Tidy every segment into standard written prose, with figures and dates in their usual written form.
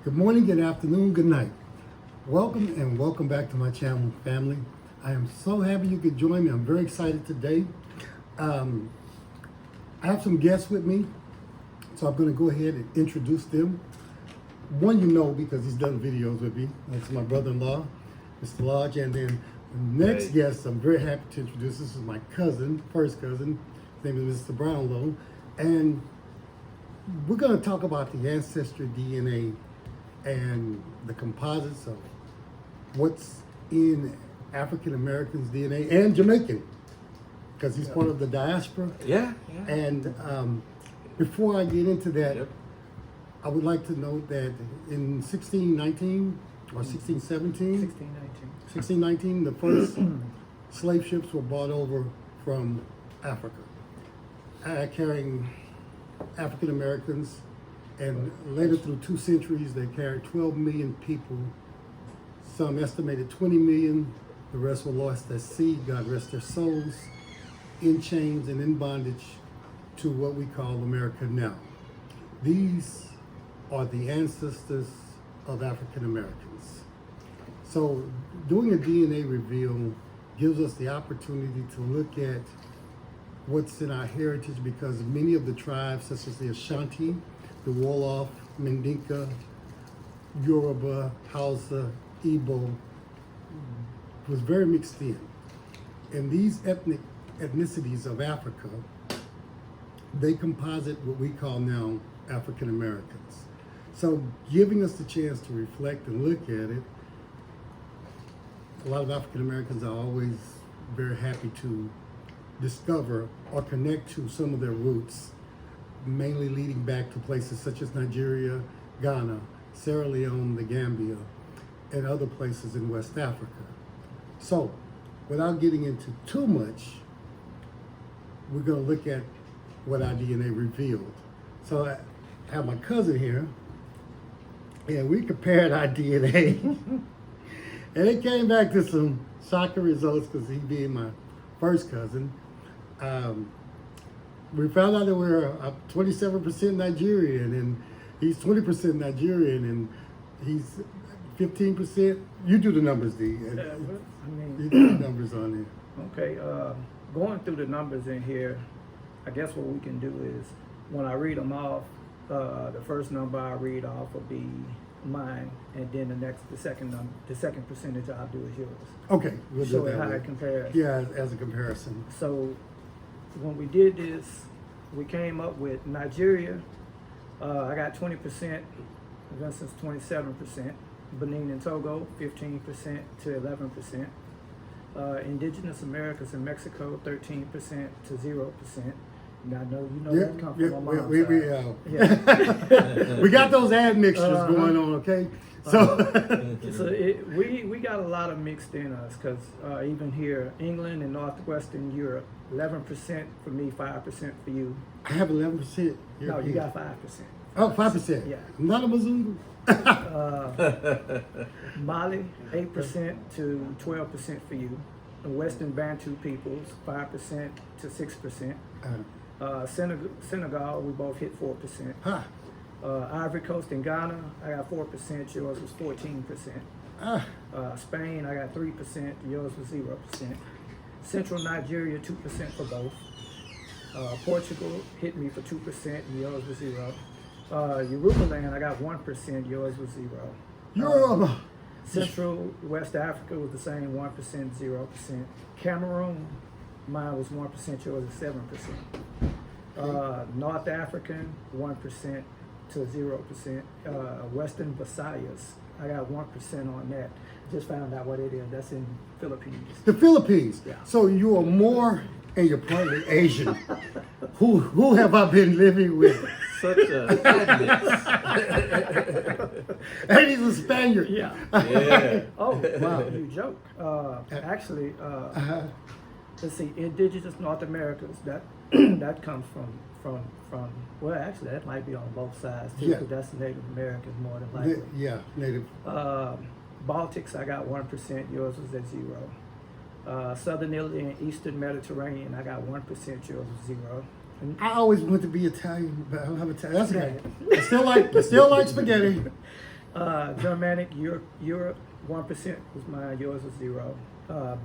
Good morning, good afternoon, good night. Welcome and welcome back to my channel, family. I am so happy you could join me. I'm very excited today. I have some guests with me, so I'm going to go ahead and introduce them. One you know because he's done videos with me. That's my brother-in-law, Mr. Lodge. And then the next guest I'm very happy to introduce. This is my cousin, first cousin. His name is Mr. Brownlow. And we're going to talk about the ancestry DNA and the composites of what's in African Americans' DNA and Jamaican, because he's part of the diaspora. Yeah. And before I get into that, Yep. I would like to note that in 1619 or 1617, 1619. 1619, the first slave ships were brought over from Africa, carrying African Americans. And later, through 2 centuries, they carried 12 million people. Some estimated 20 million. The rest were lost at sea. God rest their souls, in chains and in bondage to what we call America now. These are the ancestors of African Americans. So doing a DNA reveal gives us the opportunity to look at what's in our heritage, because many of the tribes, such as the Ashanti, the Wolof, Mandinka, Yoruba, Hausa, Igbo, was very mixed in. And these ethnicities of Africa, they composite what we call now African Americans. So giving us the chance to reflect and look at it, a lot of African Americans are always very happy to discover or connect to some of their roots, mainly leading back to places such as Nigeria, Ghana, Sierra Leone, the Gambia, and other places in West Africa. So, without getting into too much, we're going to look at what our DNA revealed. So, I have my cousin here, and we compared our DNA, and it came back to some shocking results, because he being my first cousin. We found out that we're 27% Nigerian, and he's 20% Nigerian, and he's 15%. You do the numbers, D. You do the numbers on it. Okay, going through the numbers in here, I guess what we can do is, when I read them off, the first number I read off will be mine, and then the second percentage I'll do is yours. Okay, we'll do Show that. how way. it compares. Yeah, as a comparison. So when we did this, we came up with Nigeria. I got 20%, versus 27%. Benin and Togo, 15% to 11%. Indigenous Americas in Mexico, 13% to 0%. Now, I know you know that come from my mom's side. Yeah. We got those admixtures going on, okay? So, we got a lot of mixed in us, because even here, England and Northwestern Europe, 11% for me, 5% for you. I have 11%. No, you got 5%. Oh, 5%. Yeah. I'm not a Mzungu. Mali, 8% to 12% for you. The Western Bantu peoples, 5% to 6%. Senegal, we both hit 4%. Huh. Ivory Coast and Ghana, I got 4%, yours was 14%. Spain, I got 3%, yours was 0%. Central Nigeria, 2% for both. Portugal hit me for 2%, and yours was 0. Yoruba land, I got 1%, yours was 0. Yoruba. Central West Africa was the same, 1%, 0%. Cameroon, mine was 1%, yours was 7%. North African, 1% to 0%. Western Visayas, I got 1% on that. Just found out what it is. That's in Philippines. The Philippines. Yeah. So you are more, and you're partly Asian. Who have I been living with? Such a And he's a Spaniard. Yeah. yeah. Oh, wow, you joke. Actually, let's see, indigenous North Americans, that that comes from well, actually, that might be on both sides too, Yeah. because that's Native Americans more than likely. Yeah, native. Baltics, I got 1%, yours was at 0. Southern Italy and Eastern Mediterranean, I got 1%, yours was 0. I always wanted to be Italian, but I don't have Italian. That's okay. I still like spaghetti. Germanic, Europe, 1% was mine, yours was 0.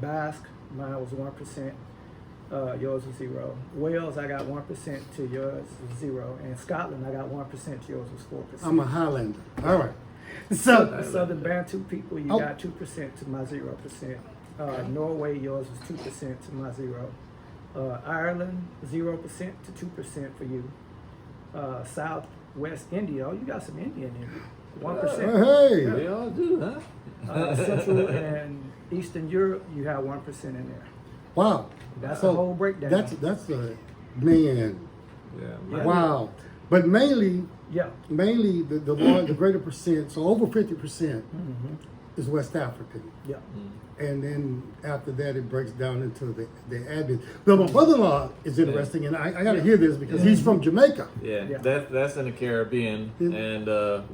Basque, mine was 1%, yours was 0. Wales, I got 1% to yours was 0. And Scotland, I got 1% to yours was 4%. I'm a Highlander. All right. So, Southern Bantu people, you Oh. got 2% to my 0%. Norway, yours was 2% to my 0. Ireland, 0% to 2% for you. Southwest India, oh, you got some Indian in you. 1%. hey, We all do, huh? Central and Eastern Europe, you have 1% in there. wow. That's So a whole breakdown. That's a man. Yeah. Wow. But mainly Yeah. the greater percent, so over 50% Mm-hmm. is West African. Yeah. And then after that, it breaks down into the admin. But my brother-in-law is interesting, and I got to hear this because he's from Jamaica. Yeah, Yeah. that's in the Caribbean, and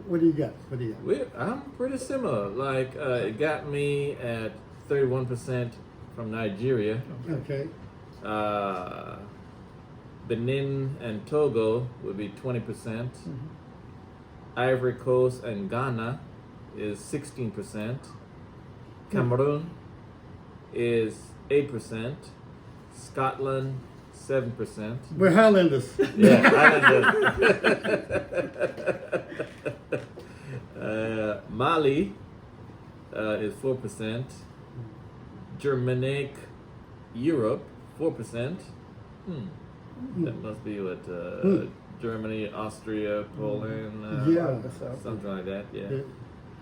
What do you got? What do you got? I'm pretty similar. Like it got me at 31% from Nigeria. Okay. Benin and Togo would be 20%. Ivory Coast and Ghana is 16%. Cameroon is 8%. Scotland 7%. We're Highlanders. Yeah, Mali is 4%. Germanic Europe 4%. That must be what Germany, Austria, Poland, Yeah. something like that. Yeah. Yeah.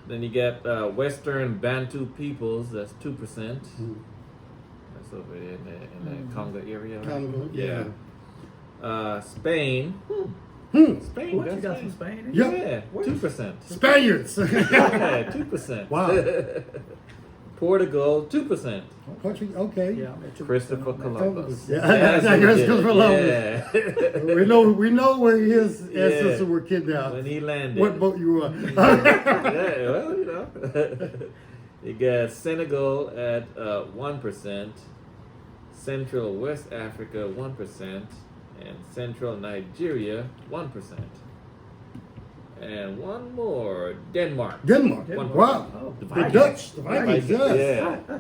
Then you get Western Bantu peoples. That's 2%. That's over in the Congo area. right? Congo, yeah. Spain. Spain. What, you that's got Spain. some Spain in Yeah. there? Yeah, 2%. Spaniards. Yeah, 2%. Wow. Portugal, 2%. Country, okay. Yeah, I'm at 2% Christopher on that. Columbus. Yeah, That's that's what he Christopher did. Columbus. Yeah. We know where his ancestors were kidnapped. When he landed. What boat you were on? Yeah, well, you know. You got Senegal at 1%, Central West Africa 1%, and Central Nigeria 1%. And one more, Denmark. Denmark. Denmark. Wow. Oh, The Vikings. Dutch. The Vikings, yes. Yeah.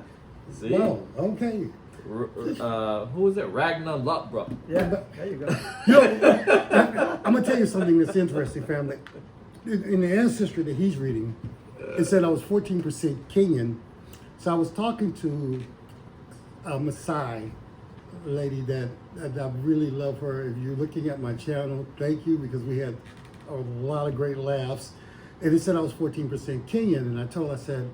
See? Wow. Okay. Who was it? Ragnar Lothbrok. Yeah, there you go. You know, I'm gonna tell you something that's interesting, family. In the ancestry that he's reading, it said I was 14% Kenyan. So I was talking to a Maasai lady that I really love her. If you're looking at my channel, thank you, because we had a lot of great laughs. And it said I was 14% Kenyan, and I told her, I said,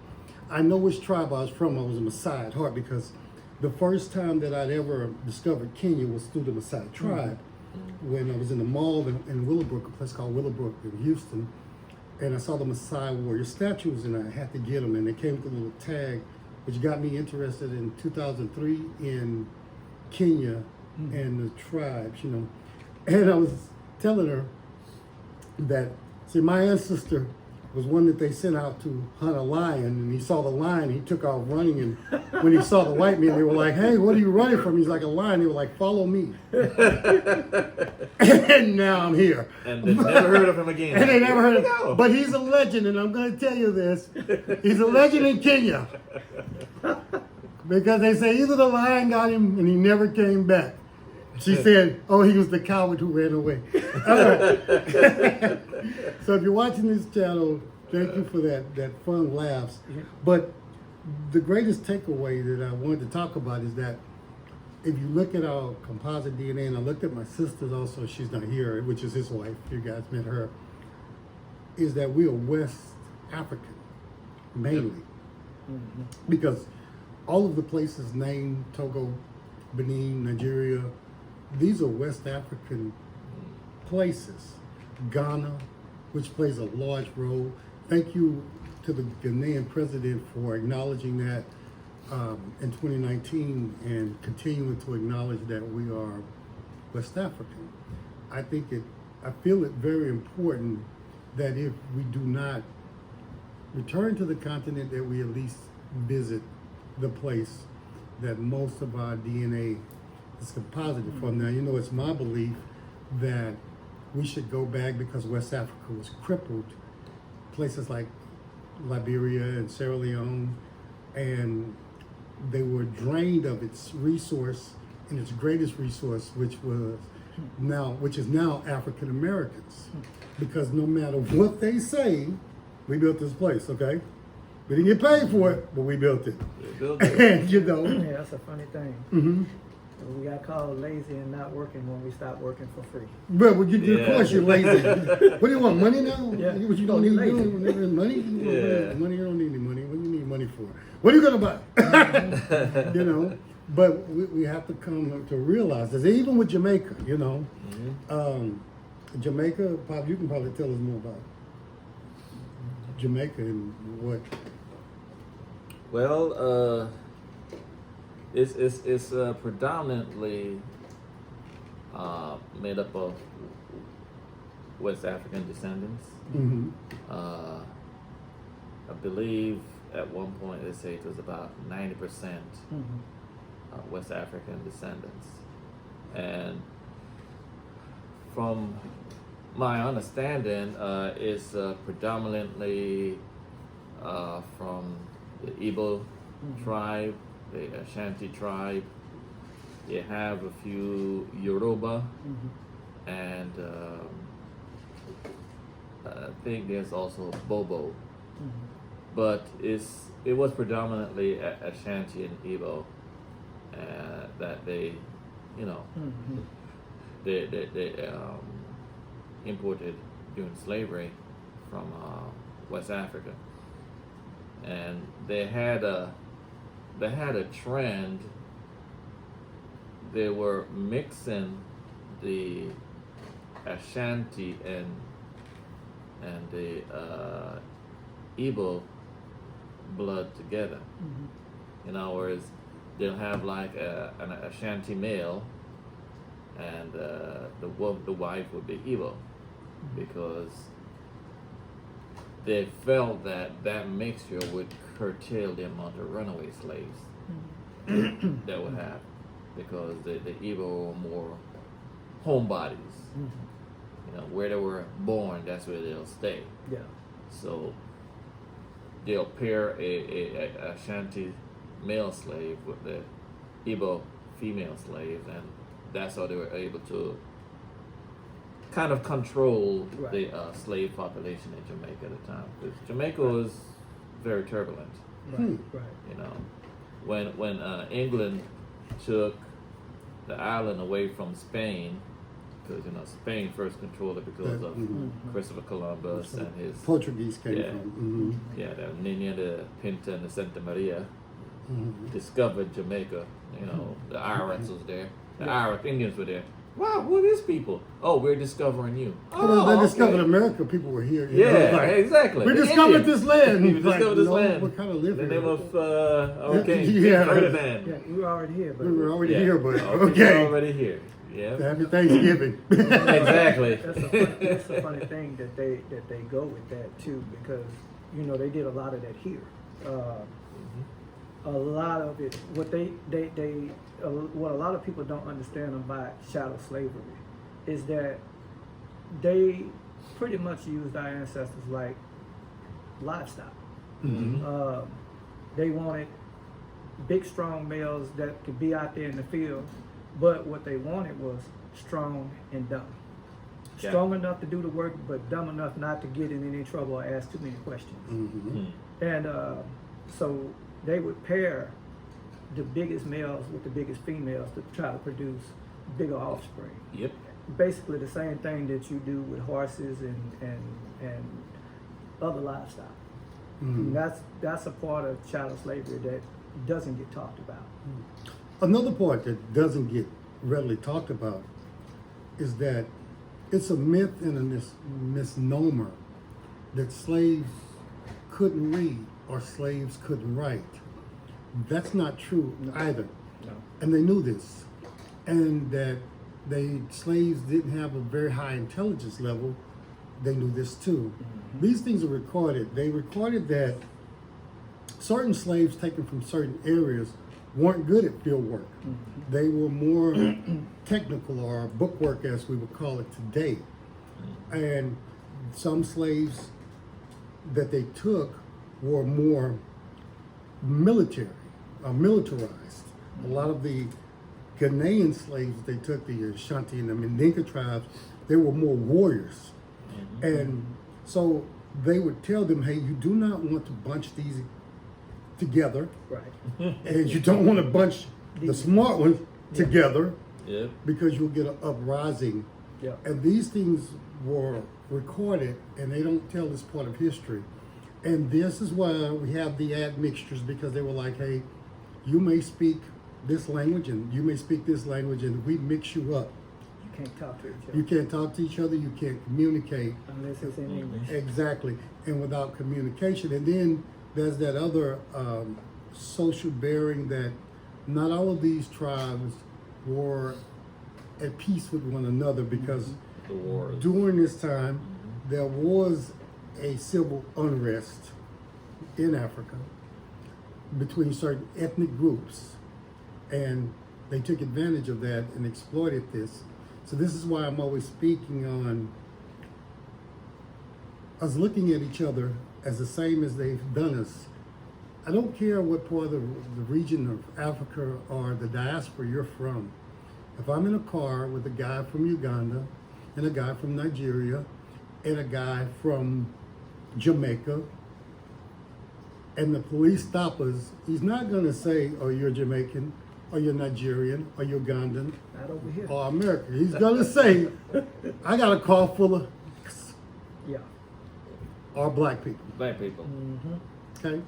I know which tribe I was from. I was a Maasai at heart, because the first time that I'd ever discovered Kenya was through the Maasai tribe. When I was in the mall in Willowbrook, a place called Willowbrook in Houston, and I saw the Maasai warrior statues, and I had to get them, and they came with a little tag, which got me interested in 2003 in Kenya and the tribes, you know. And I was telling her that, see, my ancestor was one that they sent out to hunt a lion, and he saw the lion, he took off running, and when he saw the white men, they were like, hey, what are you running from? He's like, a lion. They were like, follow me. And now I'm here. And they never heard of him again. And they never heard There you go. of, but he's a legend, and I'm going to tell you this. He's a legend in Kenya. Because they say either the lion got him and he never came back. She said, oh, he was the coward who ran away. All right. So if you're watching this channel, thank you for that fun laughs. But the greatest takeaway that I wanted to talk about is that if you look at our composite DNA, and I looked at my sister's also, she's not here, which is his wife, you guys met her, is that we are West African, mainly. Because all of the places named, Togo, Benin, Nigeria, these are West African places. Ghana, which plays a large role. Thank you to the Ghanaian president for acknowledging that in 2019 and continuing to acknowledge that we are West African. I feel it very important that if we do not return to the continent, that we at least visit the place that most of our DNA is composited from. Now, you know, it's my belief that we should go back, because West Africa was crippled. Places like Liberia and Sierra Leone, and they were drained of its resource and its greatest resource, which is now African Americans. Because no matter what they say, we built this place, okay? We didn't get paid for it, but we built it. They built it. And you know, Yeah, that's a funny thing. mm-hmm. We got called lazy and not working when we stopped working for free. But when you, of Yeah. course you're lazy. What do you want, money now? Yeah. What you don't need Lazy. money? Yeah. Money, you don't need any money. What do you need money for? What are you gonna buy? You know? But we have to come to realize this. Even with Jamaica, you know, Jamaica, Pop, you can probably tell us more about Jamaica and what. Well, it's predominantly made up of West African descendants. Mm-hmm. I believe at one point they say it was about 90% West African descendants, and from my understanding, it's predominantly from the Igbo tribe, the Ashanti tribe. You have a few Yoruba, and I think there's also Bobo, but it was predominantly Ashanti and Igbo that they, you know, they imported during slavery from West Africa, and they had a trend. They were mixing the Ashanti and the Igbo blood together. In other words, they'll have like an Ashanti male, and the wife would be Igbo, because they felt that mixture would curtail the amount of runaway slaves that would have, because the Igbo were more homebodies. You know, where they were born, that's where they'll stay. Yeah. So they'll pair a Ashanti male slave with the Igbo female slave, and that's how they were able to kind of control the slave population in Jamaica at the time. Because Jamaica was very turbulent. Right. Right. You know, when England took the island away from Spain, because you know Spain first controlled it because of Christopher Columbus and his Portuguese came Yeah. from. yeah, the Nina, the Pinta, and the Santa Maria discovered Jamaica. You know, the Irish was there, the Irish Indians were there. Wow, who are these people? Oh, we're discovering you. Well, they Oh, discovered okay. America. People were here. You know, Yeah, like, exactly. We The discovered Indians. this land. We Like, discovered this no, land. We kind of live The here. name of our king, Yeah. King Ferdinand. Yeah, we were already here, but We were already Yeah. here, but We're okay. already here. Yeah. Happy Thanksgiving. Exactly. that's a funny thing that they go with that too, because you know they did a lot of that here. A lot of it, what what a lot of people don't understand about chattel slavery is that they pretty much used our ancestors like livestock. They wanted big, strong males that could be out there in the field, but what they wanted was strong and dumb. Yeah. Strong enough to do the work, but dumb enough not to get in any trouble or ask too many questions. And so they would pair the biggest males with the biggest females to try to produce bigger offspring. Yep. Basically the same thing that you do with horses and other livestock. And that's a part of chattel slavery that doesn't get talked about. Another part that doesn't get readily talked about is that it's a myth and a misnomer that slaves couldn't read or slaves couldn't write. That's not true either. No. And they knew this. And that slaves didn't have a very high intelligence level. They knew this too. These things are recorded. They recorded that certain slaves taken from certain areas weren't good at field work. They were more technical, or book work as we would call it today. And some slaves that they took were more militarized. A lot of the Ghanaian slaves they took, the Ashanti and the Mandinka tribes, they were more warriors. And so they would tell them, hey, you do not want to bunch these together, Right. and you don't want to bunch the smart ones together Yep. because you'll get an uprising. Yeah. And these things were recorded, and they don't tell this part of history. And this is why we have the admixtures, because they were like, hey, you may speak this language and you may speak this language, and if we mix you up, You can't talk to each other you can't talk to each other, you can't communicate. unless it's in English. Exactly, and without communication. And then there's that other social bearing that not all of these tribes were at peace with one another, because The wars. during this time there was a civil unrest in Africa between certain ethnic groups, and they took advantage of that and exploited this. So this is why I'm always speaking on us looking at each other as the same as they've done us. I don't care what part of the region of Africa or the diaspora you're from. If I'm in a car with a guy from Uganda and a guy from Nigeria and a guy from Jamaica, and the police stop us, he's not going to say, oh, you're Jamaican, or you're Nigerian, or Ugandan, Not over here. or American. He's going to say, I got a car full of Yeah. or black people. Black people. Okay?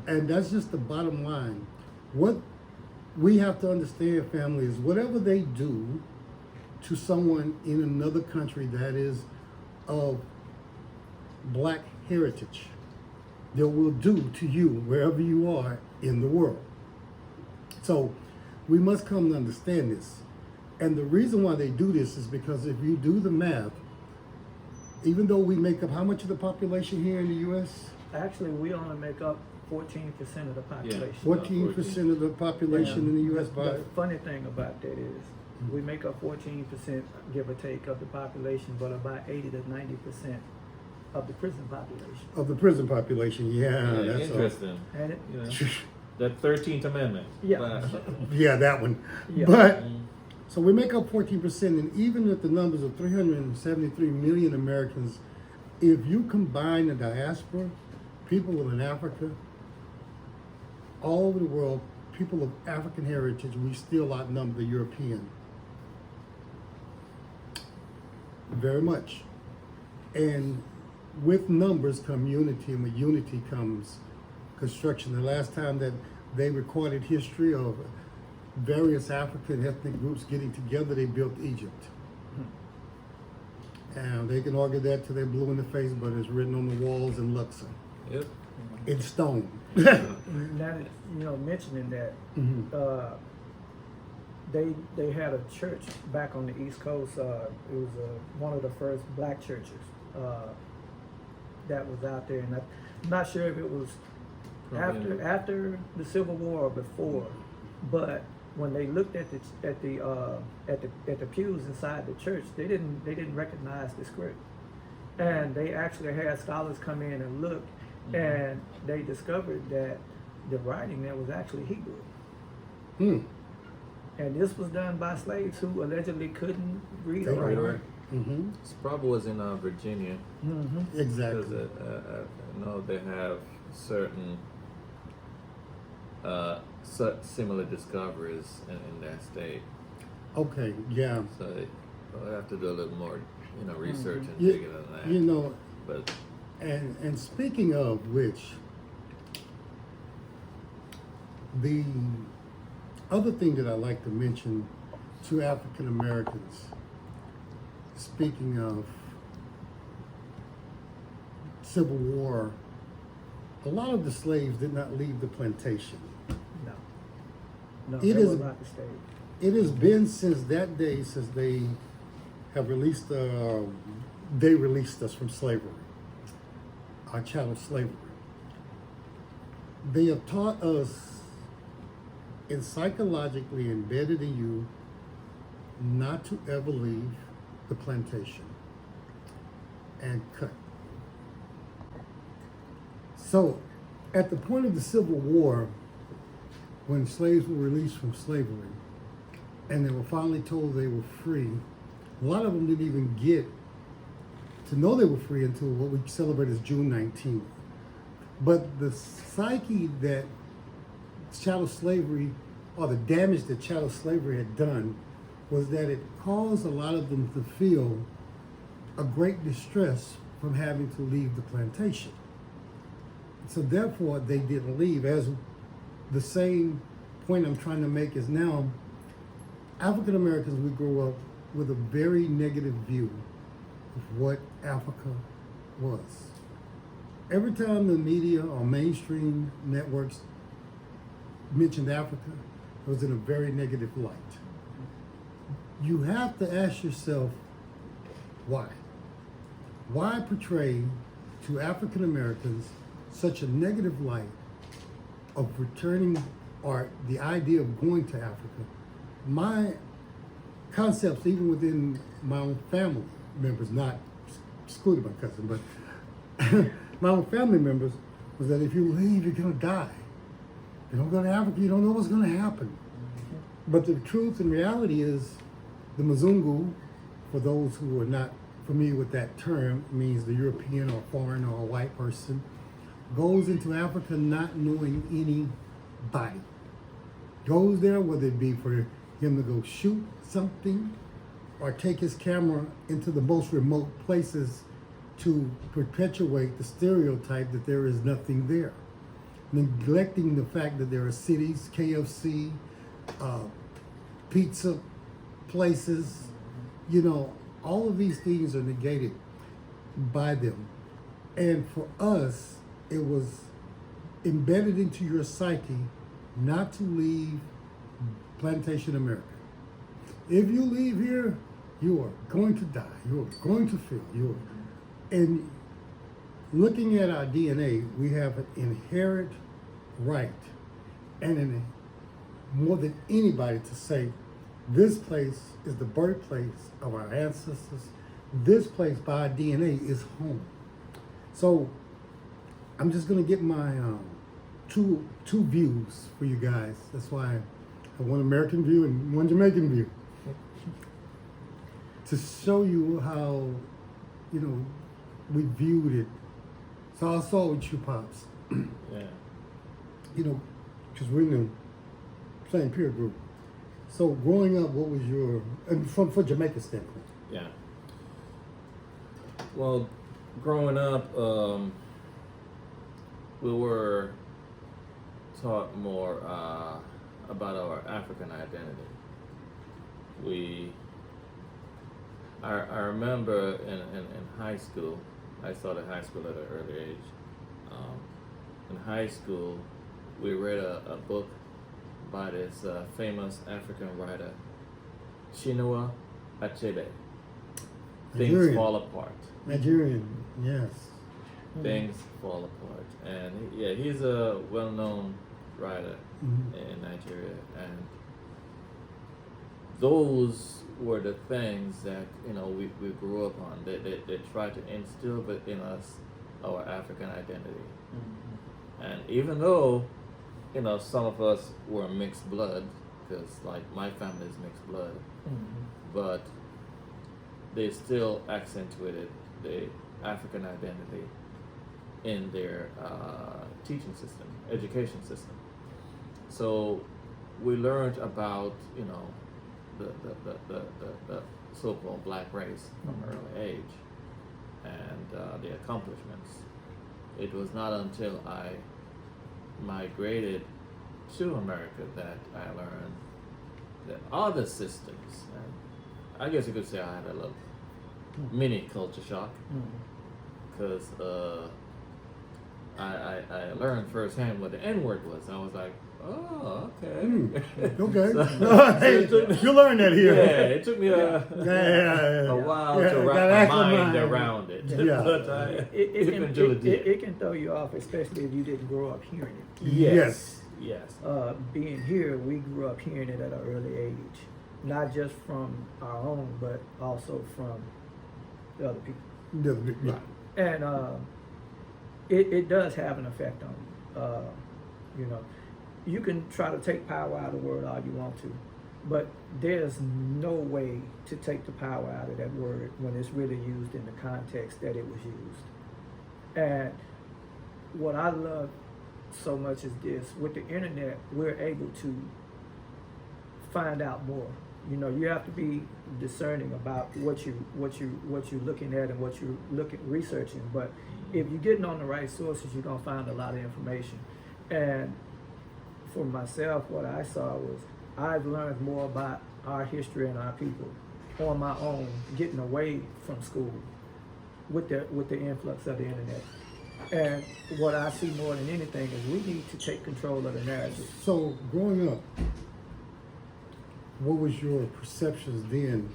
And that's just the bottom line. What we have to understand, family, is whatever they do to someone in another country that is of black heritage, they will do to you wherever you are in the world. So we must come to understand this. And the reason why they do this is because if you do the math, even though we make up how much of the population here in the U.S.? Actually, we only make up 14% of the population. 14% of the population in the U.S. The funny thing about that is we make up 14%, give or take, of the population, but about 80 to 90% of the prison population. Of the prison population, yeah, that's Interesting. And it, You know, that 13th Amendment. Yeah. yeah, that one. Yeah. But so we make up 14%, and even at the numbers of 373 million Americans, if you combine the diaspora, people within Africa, all over the world, people of African heritage, we still outnumber the European. Very much. And with numbers come unity, and with unity comes construction. The last time that they recorded history of various African ethnic groups getting together, they built Egypt. And they can argue that till they're blue in the face, but it's written on the walls in Luxor, Yep. in stone. now that, mentioning that, they had a church back on the East Coast. It was one of the first black churches that was out there, and I'm not sure if it was after the Civil War or before, but when they looked at the pews inside the church, they didn't recognize the script, and they actually had scholars come in and look, and they discovered that the writing there was actually Hebrew. And this was done by slaves who allegedly couldn't read or write. This probably was in Virginia. Exactly. Because I know they have certain similar discoveries in that state. Okay, yeah. So I have to do a little more, research and You, dig into that. you know, But and speaking of which, the other thing that I like to mention to African Americans, speaking of Civil War, a lot of the slaves did not leave the plantation. No, It that is- was not the state. It has been since that day, since they have released, they released us from slavery, our chattel slavery. They have taught us and psychologically embedded in you not to ever leave the plantation and cut. So At the point of the Civil War, when slaves were released from slavery and they were finally told they were free, a lot of them didn't even get to know they were free until what we celebrate as June 19th. But the psyche that chattel slavery, or the damage that chattel slavery had done, was that it caused a lot of them to feel a great distress from having to leave the plantation. So therefore, they didn't leave. As the same point I'm trying to make is now, African Americans, we grew up with a very negative view of what Africa was. Every time the media or mainstream networks mentioned Africa, it was in a very negative light. You have to ask yourself, why? Why portray to African Americans such a negative light of returning, or the idea of going to Africa? My concepts, even within my own family members, not excluding my cousin, but my own family members, was that if you leave, you're gonna die. You don't go to Africa, you don't know what's gonna happen. But the truth and reality is, the Mzungu, for those who are not familiar with that term, means the European or foreign or a white person, goes into Africa not knowing anybody. Goes there, whether it be for him to go shoot something or take his camera into the most remote places to perpetuate the stereotype that there is nothing there. Neglecting the fact that there are cities, KFC, pizza places, you know, all of these things are negated by them. And for us, it was embedded into your psyche not to leave plantation America. If you leave here, you are going to die. You are going to fail. And looking at our DNA, we have an inherent right, and more than anybody, to say, this place is the birthplace of our ancestors. This place, by our DNA, is home. So I'm just gonna get my two views for you guys. That's why I have one American view and one Jamaican view, to show you how, you know, we viewed it. So I'll start with you, Pops. Yeah. You know, because we're in the same peer group. So growing up, what was your, and from Jamaica's standpoint? Yeah. Well, growing up, we were taught more about our African identity. I remember in high school, I started high school at an early age. In high school, we read a book by this famous African writer, Chinua Achebe. Things Nigerian. Fall Apart. Nigerian, yes. Things Fall Apart. And he's a well-known writer in Nigeria. And those were the things that, you know, we grew up on. They tried to instill in us our African identity. And even though, you know, some of us were mixed blood, because like my family is mixed blood, but they still accentuated the African identity in their teaching system, education system. So we learned about, you know, the so-called black race from an early age, and the accomplishments. It was not until I migrated to America that I learned that other systems, and I guess you could say I had a little mini culture shock, because I learned firsthand what the N-word was. I was like, oh, okay. Okay. You learned that here. Yeah, it took me a while to wrap my mind around it. Yeah. But I eventually did. It can throw you off, especially if you didn't grow up hearing it. Yes. Being here, we grew up hearing it at an early age, not just from our own, but also from the other people. Yeah. And it does have an effect on you. You know, you can try to take power out of the word all you want to, but there's no way to take the power out of that word when it's really used in the context that it was used. And what I love so much is this: with the internet, we're able to find out more. You know, you have to be discerning about what you're looking at and what you're researching. But if you're getting on the right sources, you're gonna find a lot of information. And for myself, what I saw was I've learned more about our history and our people on my own, getting away from school with the influx of the internet. And what I see more than anything is we need to take control of the narrative. So growing up, what was your perceptions then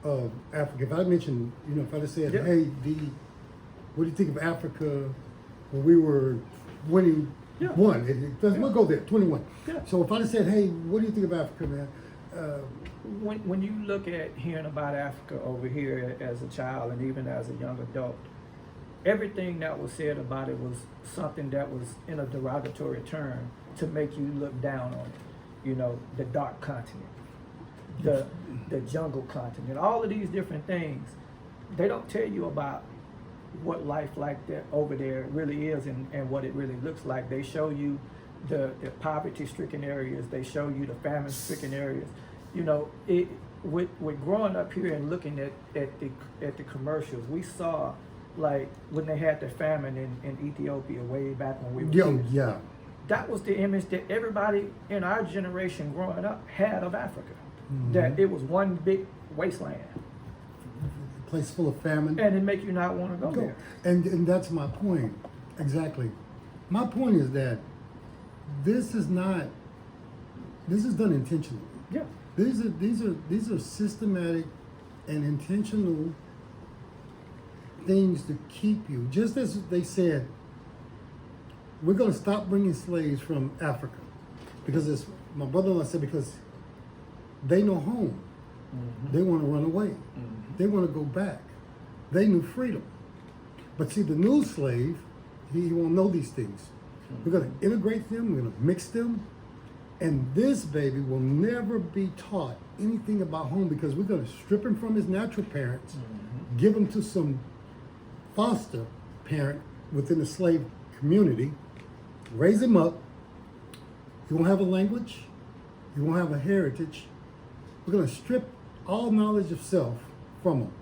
of Africa? If I mentioned, you know, if I just said, Yeah. hey, what do you think of Africa when we were winning Yeah. one? We'll go there, 21. Yeah. So if I just said, hey, what do you think of Africa, man? When you look at hearing about Africa over here as a child and even as a young adult, everything that was said about it was something that was in a derogatory term to make you look down on it. You know, the dark continent, the jungle continent, all of these different things. They don't tell you about what life like that over there really is and what it really looks like. They show you the poverty-stricken areas. They show you the famine-stricken areas. You know, with growing up here and looking at the commercials, we saw like when they had the famine in Ethiopia way back when we were kids. Yeah. That was the image that everybody in our generation growing up had of Africa. Mhm. That it was one big wasteland, A place full of famine. and it make you not want to go there. And that's my point. Exactly. My point is that this is done intentionally. Yeah, These are systematic and intentional things to keep you. Just as they said, we're going to stop bringing slaves from Africa because my brother-in-law said, because they know home. They want to run away. They want to go back. They knew freedom. But see, the new slave, he won't know these things. We're going to integrate them. We're going to mix them. And this baby will never be taught anything about home because we're going to strip him from his natural parents, give him to some foster parent within the slave community, raise him up. He won't have a language. He won't have a heritage. We're going to strip all knowledge of self from him.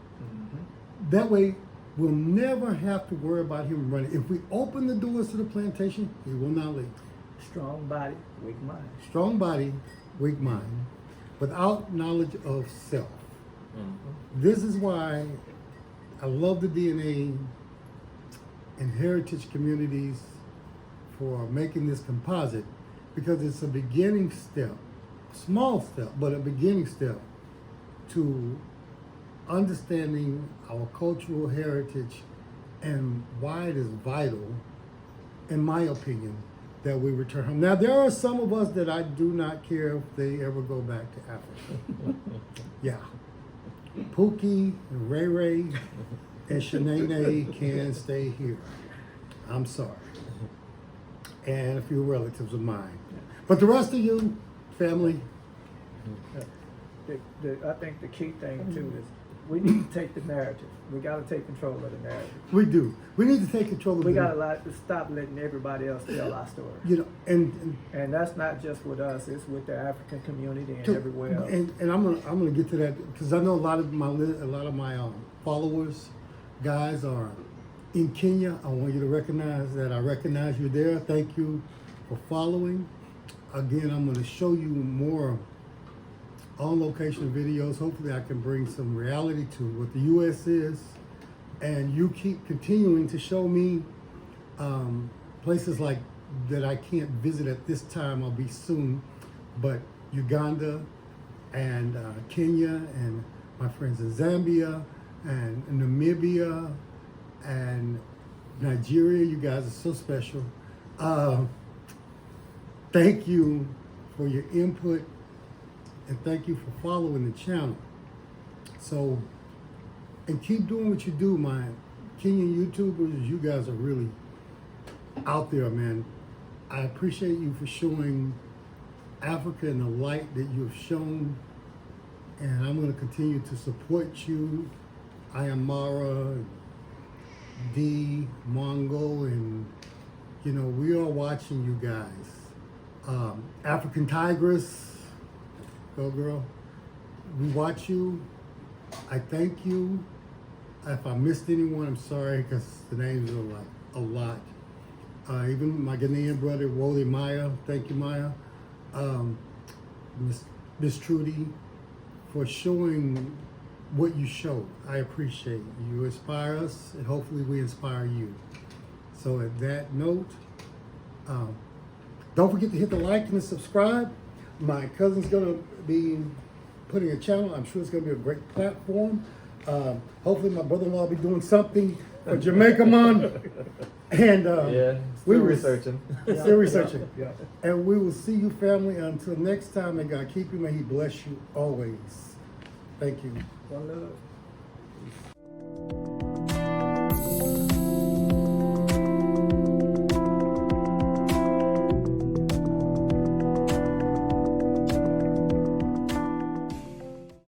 That way, we'll never have to worry about him running. If we open the doors to the plantation, he will not leave. strong body, weak mind. Strong body, weak mind, without knowledge of self. This is why I love the DNA and heritage communities for making this composite, because it's a beginning step, small step, but a beginning step to understanding our cultural heritage and why it is vital, in my opinion, that we return home. Now, there are some of us that I do not care if they ever go back to Africa. Yeah. Pookie and Ray Ray and Shanae can stay here. I'm sorry. And a few relatives of mine. But the rest of you, family, I think the key thing too is we need to take the narrative. We got to take control of the narrative. we do. We need to take control of We the- got to stop letting everybody else tell our story. You know, and And that's not just with us; it's with the African community and to- everywhere else. And I'm gonna get to that because I know a lot of my followers, guys, are in Kenya. I want you to recognize that I recognize you there. Thank you for following. Again, I'm going to show you more on-location videos. Hopefully, I can bring some reality to what the U.S. is, and you keep continuing to show me places like that I can't visit at this time. I'll be soon, but Uganda and Kenya and my friends in Zambia and Namibia and Nigeria. You guys are so special. Thank you for your input and thank you for following the channel. So, and keep doing what you do, my Kenyan YouTubers. You guys are really out there, man. I appreciate you for showing Africa in the light that you have shown, and I'm going to continue to support you. I am Mara, D, Mongo, and you know, we are watching you guys. African Tigress, go girl. We watch you. I thank you. If I missed anyone, I'm sorry, because the names are like a lot. Even my Ghanaian brother, Wole Maya, thank you, Maya. Miss Trudy, for showing what you show. I appreciate it. You inspire us, and hopefully we inspire you. So at that note, don't forget to hit the like and the subscribe. My cousin's gonna be putting a channel. I'm sure it's gonna be a great platform. Hopefully my brother-in-law will be doing something for Jamaica Mon. And Yeah, we still will- researching. Still researching. Yeah. And we will see you, family. Until next time, may God keep you. May He bless you always. Thank you. One love.